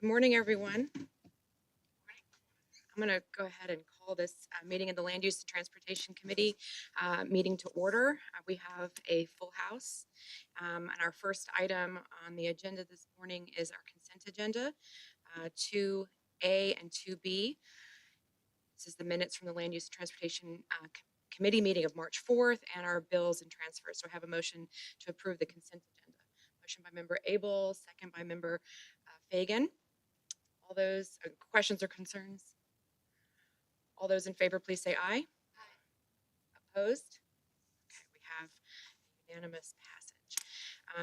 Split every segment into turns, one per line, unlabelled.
Good morning, everyone. I'm going to go ahead and call this meeting of the Land Use and Transportation Committee meeting to order. We have a full house. And our first item on the agenda this morning is our consent agenda, 2A and 2B. This is the minutes from the Land Use and Transportation Committee meeting of March 4th and our bills and transfers. So I have a motion to approve the consent agenda. Motion by member Abel, second by member Fagan. All those questions or concerns? All those in favor, please say aye. Opposed? Okay, we have unanimous passage.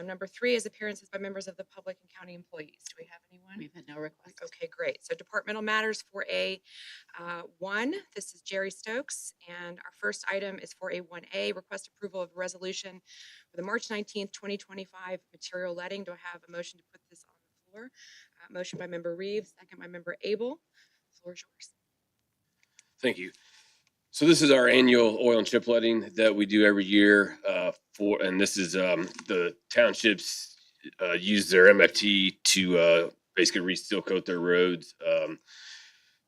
Number 3 is appearances by members of the public and county employees. Do we have anyone?
We've had no requests.
Okay, great. So departmental matters for A1. This is Jerry Stokes. And our first item is for A1A, request approval of resolution for the March 19th, 2025 material letting. Do I have a motion to put this on the floor? Motion by member Reeves, second by member Abel. The floor is yours.
Thank you. So this is our annual oil and chip letting that we do every year and this is the townships use their MFT to basically re-seal coat their roads.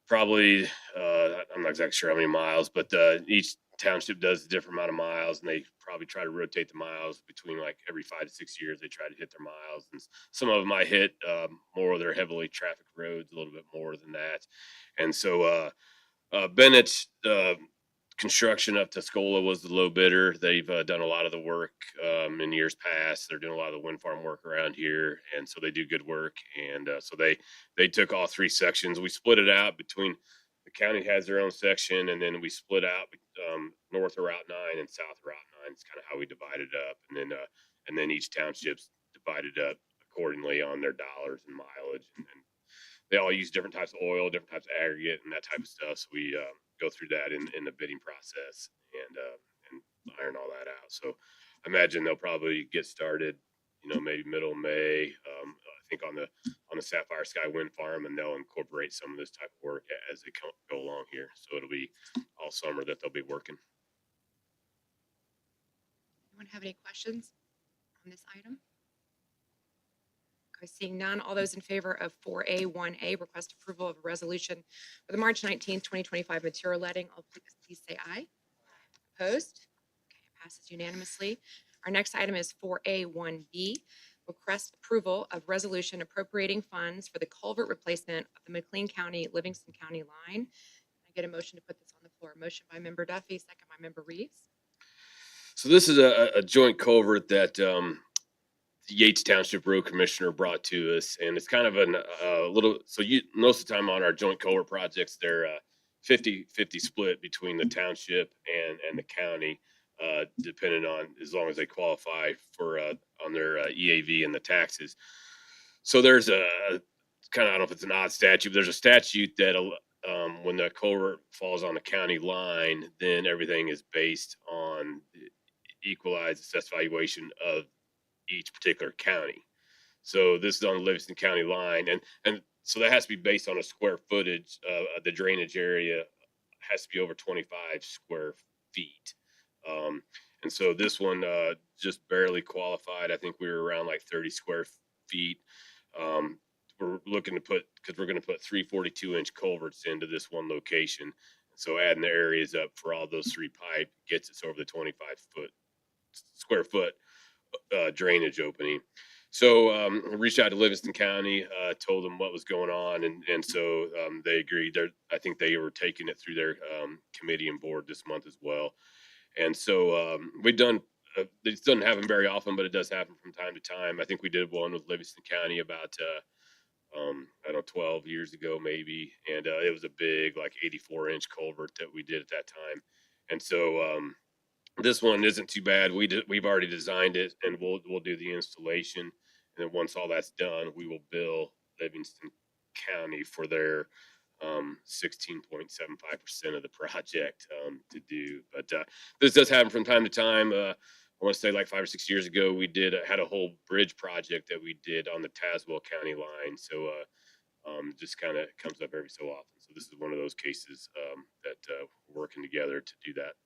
Probably, I'm not exactly sure how many miles, but each township does a different amount of miles, and they probably try to rotate the miles between like every 5 to 6 years. They try to hit their miles, and some of them might hit more of their heavily trafficked roads, a little bit more than that. And so Bennett's construction up to Tuscola was the low bidder. They've done a lot of the work in years past. They're doing a lot of the wind farm work around here, and so they do good work. And so they took all 3 sections. We split it out between the county has their own section, and then we split out north of Route 9 and south of Route 9. It's kind of how we divide it up, and then each township's divided up accordingly on their dollars and mileage, and they all use different types of oil, different types of aggregate, and that type of stuff. So we go through that in the bidding process and iron all that out. So I imagine they'll probably get started, maybe middle of May. I think on the Sapphire Sky Wind Farm, and they'll incorporate some of this type of work as they go along here. So it'll be all summer that they'll be working.
Anyone have any questions on this item? Seeing none, all those in favor of 4A1A, request approval of a resolution for the March 19th, 2025 material letting, all please say aye. Opposed? Okay, it passes unanimously. Our next item is 4A1B, request approval of resolution appropriating funds for the culvert replacement of the McLean County, Livingston County line. Can I get a motion to put this on the floor? Motion by member Duffy, second by member Reeves.
So this is a joint culvert that the Yates Township Road Commissioner brought to us, and it's kind of a little. So most of the time on our joint culvert projects, they're 50-50 split between the township and the county, depending on as long as they qualify for on their EAV and the taxes. So there's a kind of, I don't know if it's an odd statute, but there's a statute that when the culvert falls on the county line, then everything is based on equalized assessed valuation of each particular county. So this is on the Livingston County line, and so that has to be based on a square footage. The drainage area has to be over 25 square feet, and so this one just barely qualified. I think we were around like 30 square feet. We're looking to because we're going to put 3 42-inch culverts into this one location. So adding the areas up for all those 3 pipe gets us over the 25 square foot drainage opening. So I reached out to Livingston County, told them what was going on, and so they agreed. I think they were taking it through their committee and board this month as well. And so we've done. This doesn't happen very often, but it does happen from time to time. I think we did one with Livingston County about I don't know, 12 years ago maybe, and it was a big like 84-inch culvert that we did at that time. And so this one isn't too bad. We've already designed it, and we'll do the installation, and then once all that's done, we will bill Livingston County for their 16.75% of the project to do. But this does happen from time to time. I want to say like 5 or 6 years ago, we had a whole bridge project that we did on the Tazewell County line. So just kind of comes up every so often. So this is one of those cases that we're working together to do that.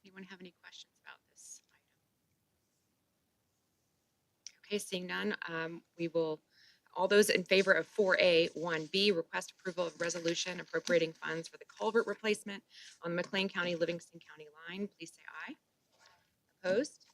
Anyone have any questions about this Okay, seeing none, all those in favor of 4A, 1B, request approval of resolution appropriating funds for the culvert replacement on the McLean County, Livingston County line, please say aye. Opposed?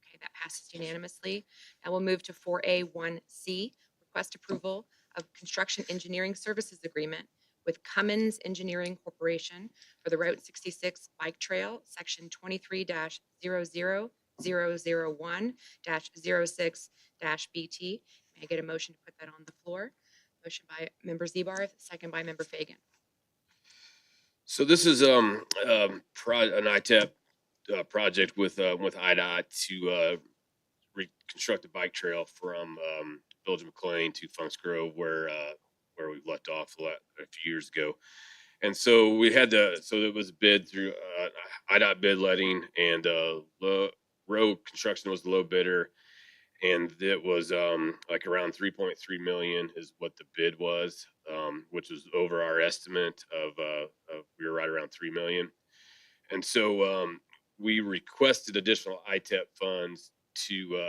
Okay, that passes unanimously. Now we'll move to 4A, 1C, request approval of construction engineering services agreement with Cummins Engineering Corporation for the Route 66 Bike Trail, Section 23-00001-06-BT. May I get a motion to put that on the floor? Motion by Member Zebarth, second by Member Fagan.
So this is an ITEP project with IDOT to reconstruct the bike trail from Village of McLean to Funks Grove, where we left off a few years ago. And so we had so it was bid through IDOT bid letting, and Row Construction was the low bidder, and it was like around 3.3 million is what the bid was, which was over our estimate of we were right around 3 million. And so we requested additional ITEP funds to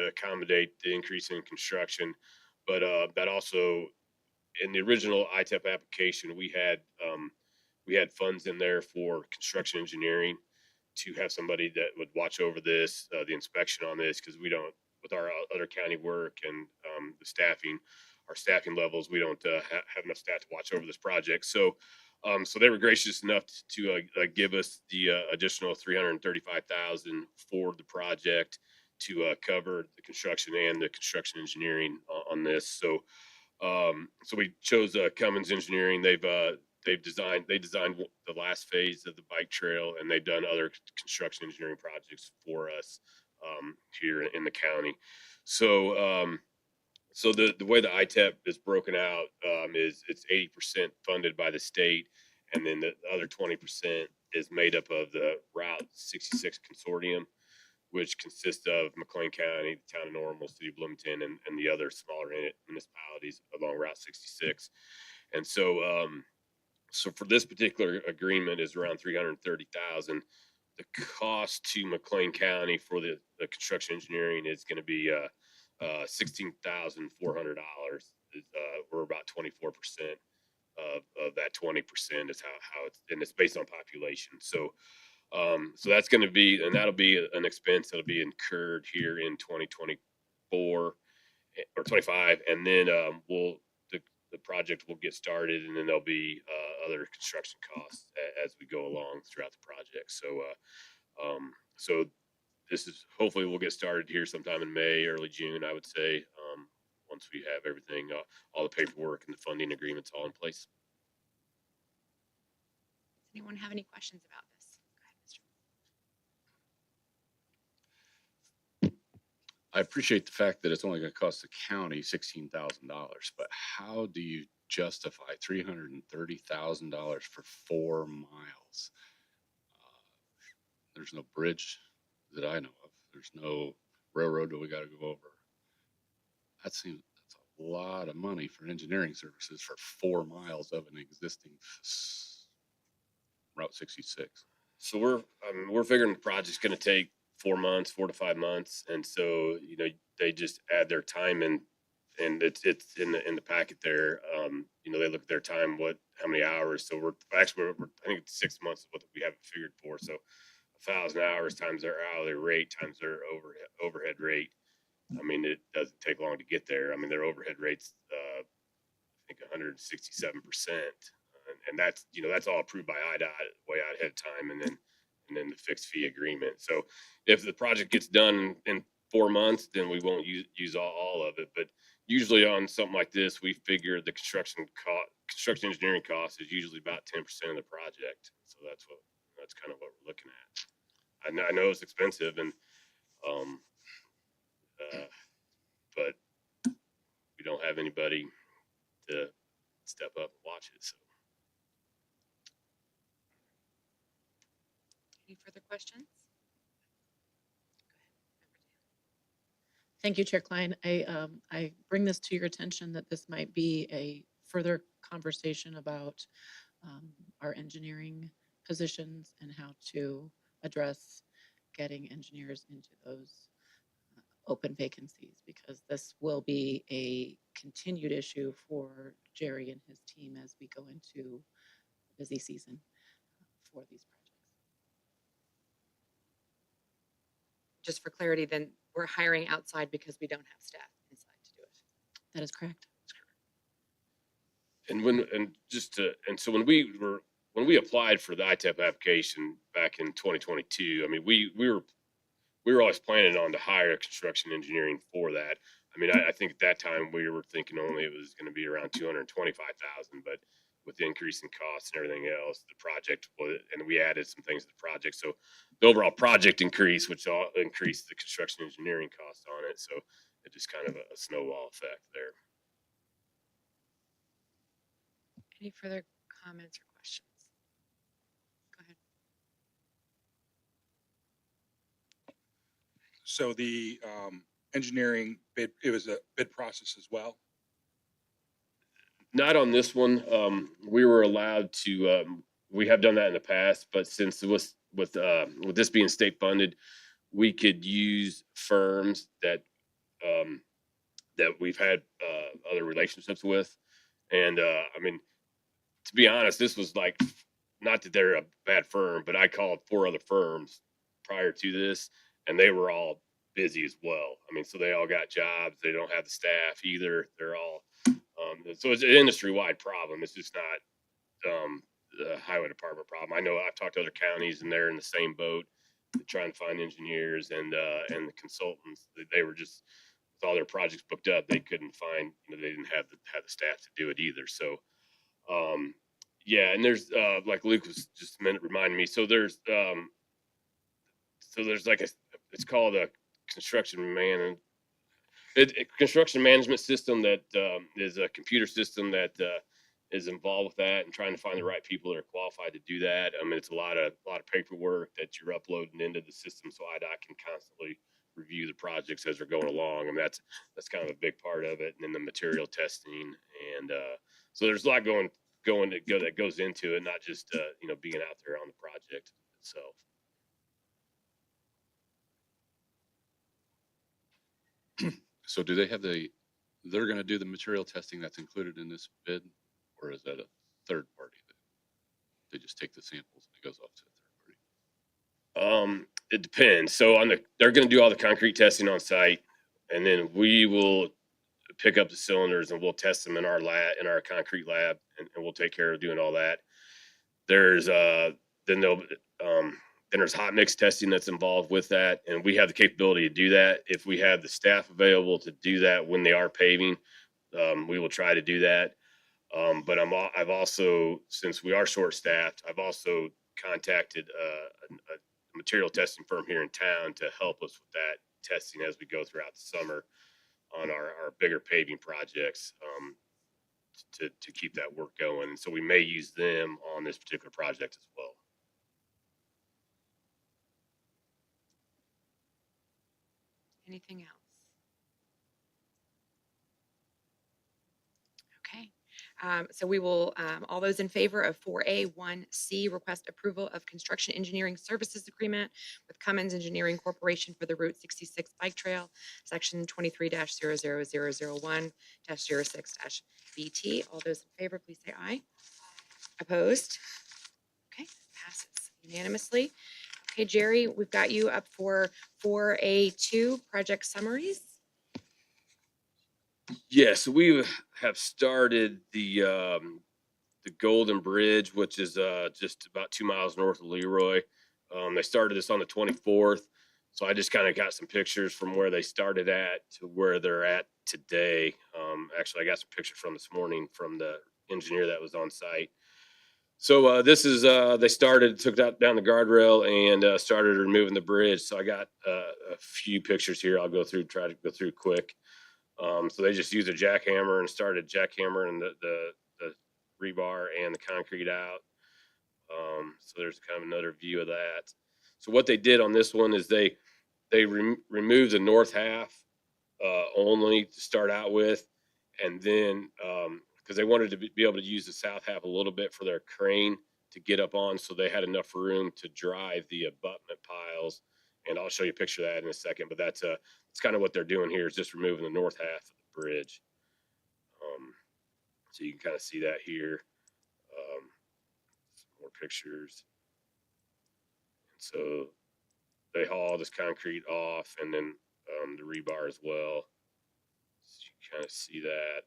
accommodate the increase in construction, but that also, in the original ITEP application, we had funds in there for construction engineering to have somebody that would watch over this, the inspection on this, because we don't, with our other county work and the staffing, our staffing levels, we don't have enough staff to watch over this project. So they were gracious enough to give us the additional 335,000 for the project to cover the construction and the construction engineering on this. So we chose Cummins Engineering. They designed the last phase of the bike trail, and they've done other construction engineering projects for us here in the county. So the way the ITEP is broken out is it's 80% funded by the state, and then the other 20% is made up of the Route 66 consortium, which consists of McLean County, the town of Normal, City of Bloomington, and the other smaller municipalities along Route 66. And so so for this particular agreement is around 330,000. The cost to McLean County for the construction engineering is going to be $16,400. We're about 24% of that 20% is how it's, and it's based on population. So that's going to be, and that'll be an expense that'll be incurred here in 2024 or 25, and then the project will get started, and then there'll be other construction costs as we go along throughout the project. So this is, hopefully we'll get started here sometime in May, early June, I would say, once we have everything, all the paperwork and the funding agreements all in place.
Does anyone have any questions about this? Go ahead, Mr.
I appreciate the fact that it's only going to cost the county $16,000, but how do you justify $330,000 for 4 miles? There's no bridge that I know of. There's no railroad that we got to go over. That's a lot of money for engineering services for 4 miles of an existing Route 66.
So we're figuring the project's going to take 4 months, 4 to 5 months, and so they just add their time in, and it's in the packet there. They look at their time, how many hours. So we're I think it's 6 months is what we have it figured for. So 1,000 hours times their hourly rate times their overhead rate. I mean, it doesn't take long to get there. I mean, their overhead rate's I think 167%, and that's all approved by IDOT way out ahead of time, and then the fixed fee agreement. So if the project gets done in 4 months, then we won't use all of it. But usually on something like this, we figure the construction engineering cost is usually about 10% of the project. So that's kind of what we're looking at. I know it's expensive, and but we don't have anybody to step up and watch it. So.
Any further questions?
Thank you, Chair Klein. I bring this to your attention that this might be a further conversation about our engineering positions and how to address getting engineers into those open vacancies, because this will be a continued issue for Jerry and his team as we go into a busy season for these projects.
Just for clarity, then we're hiring outside because we don't have staff inside to do it.
That is correct.
And so when we applied for the ITEP application back in 2022, I mean, we were always planning on to hire construction engineering for that. I mean, I think at that time we were thinking only it was going to be around 225,000, but with the increase in costs and everything else, the project and we added some things to the project. So the overall project increased, which all increased the construction engineering cost on it. So it just kind of a snowball effect there.
Any further comments or questions? Go ahead.
So the engineering bid, it was a bid process as well?
Not on this one. We were allowed to, we have done that in the past, but since it was with this being state funded, we could use firms that we've had other relationships with. And I mean, to be honest, this was like, not that they're a bad firm, but I called 4 other firms prior to this, and they were all busy as well. I mean, so they all got jobs. They don't have the staff either. They're all, so it's an industry-wide problem. It's just not the highway department problem. I know I've talked to other counties and they're in the same boat, trying to find engineers and the consultants. They were just, with all their projects booked up, they couldn't find, they didn't have the staff to do it either. So, yeah, and there's like Luke was just a minute reminding me. So there's like it's called a construction management system that is a computer system that is involved with that and trying to find the right people that are qualified to do that. I mean, it's a lot of paperwork that you're uploading into the system, so IDOT can constantly review the projects as they're going along, and that's kind of a big part of it. And then the material testing, and so there's a lot that goes into it, not just being out there on the project itself.
So do they have they're going to do the material testing that's included in this bid, or is that a third party that they just take the samples and it goes off to a third party?
It depends. So they're going to do all the concrete testing on site, and then we will pick up the cylinders and we'll test them in our lab, in our concrete lab, and we'll take care of doing all that. There's then there's hot mix testing that's involved with that, and we have the capability to do that. If we have the staff available to do that when they are paving, we will try to do that. But I've also, since we are short staffed, I've also contacted a material testing firm here in town to help us with that testing as we go throughout the summer on our bigger paving projects, to keep that work going. And so we may use them on this particular project as well.
Anything else? Okay. So we will, all those in favor of 4A1C, request approval of construction engineering services agreement with Cummins Engineering Corporation for the Route 66 Bike Trail, section 23-00001-06-BT. All those in favor, please say aye. Opposed? Okay, passes unanimously. Okay, Jerry, we've got you up for 4A2, project summaries.
Yes, we have started the Golden Bridge, which is just about 2 miles north of Leroy. They started this on the 24th, so I just kind of got some pictures from where they started at to where they're at today. Actually, I got some pictures from this morning from the engineer that was on site. So this is they took down the guardrail and started removing the bridge. So I got a few pictures here. I'll try to go through quick. So they just used a jackhammer and started jackhammering the rebar and the concrete out. So there's kind of another view of that. So what they did on this one is they removed the north half only to start out with, and then because they wanted to be able to use the south half a little bit for their crane to get up on, so they had enough room to drive the abutment piles And I'll show you a picture of that in a second, but that's kind of what they're doing here is just removing the north half of the bridge. So you can kind of see that here. Some more pictures. And so they haul this concrete off and then the rebar as well. So you can kind of see that.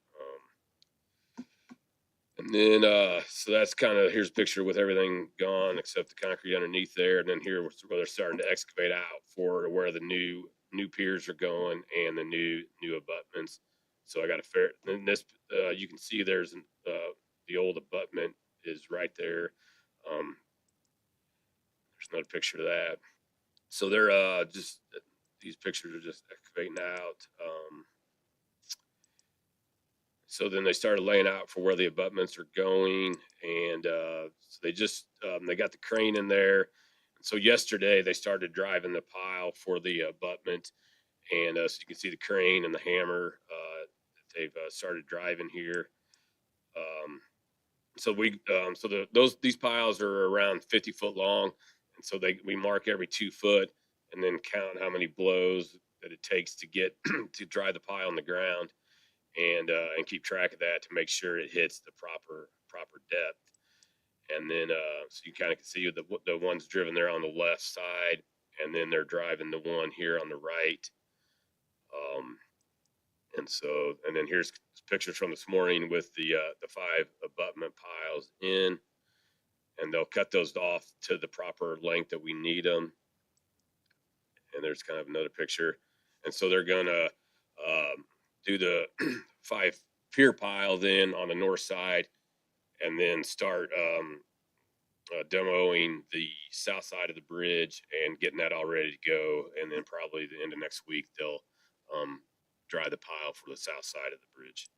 And then, so that's kind of, here's a picture with everything gone except the concrete underneath there. And then here where they're starting to excavate out for where the new piers are going and the new abutments. So I got a fair, and this, you can see there's the old abutment is right there. There's another picture of that. So they're just, these pictures are just excavating out. So then they started laying out for where the abutments are going, and so they just they got the crane in there. So yesterday they started driving the pile for the abutment, and so you can see the crane and the hammer that they've started driving here. So these piles are around 50 foot long, and so we mark every 2 foot and then count how many blows that it takes to get to drive the pile on the ground. And keep track of that to make sure it hits the proper depth. And then so you kind of can see the ones driven there on the left side, and then they're driving the one here on the right. And then here's pictures from this morning with the 5 abutment piles in, and they'll cut those off to the proper length that we need them. And there's kind of another picture, and so they're gonna do the 5 pier pile then on the north side, and then start demoing the south side of the bridge and getting that all ready to go. And then probably the end of next week they'll dry the pile for the south side of the bridge.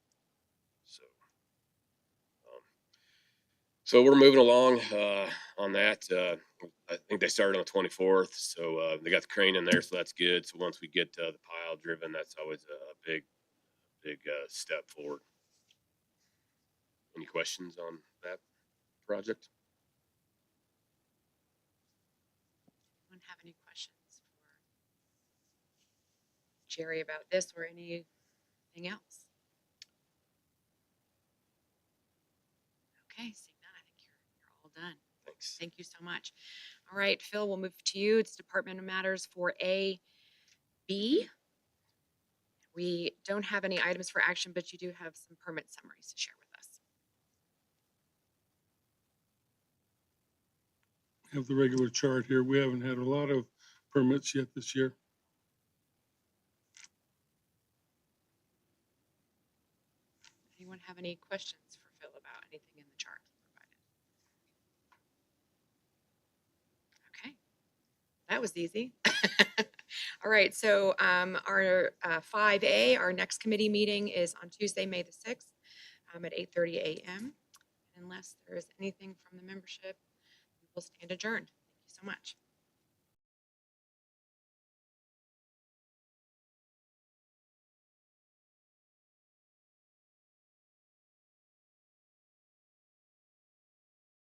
So we're moving along on that. I think they started on the 24th, so they got the crane in there, so that's good. So once we get the pile driven, that's always a big step forward. Any questions on that project?
Anyone have any questions for Jerry about this or anything else? Okay, seeing none, I think you're all done.
Thanks.
Thank you so much. All right, Phil, we'll move to you. It's Department of Matters for A, B. We don't have any items for action, but you do have some permit summaries to share with us.
Have the regular chart here. We haven't had a lot of permits yet this year.
Anyone have any questions for Phil about anything in the chart provided? Okay, that was easy. All right, so our 5A, our next committee meeting is on Tuesday, May the 6th at 8:30 a.m. Unless there is anything from the membership, we will stand adjourned. Thank you so much.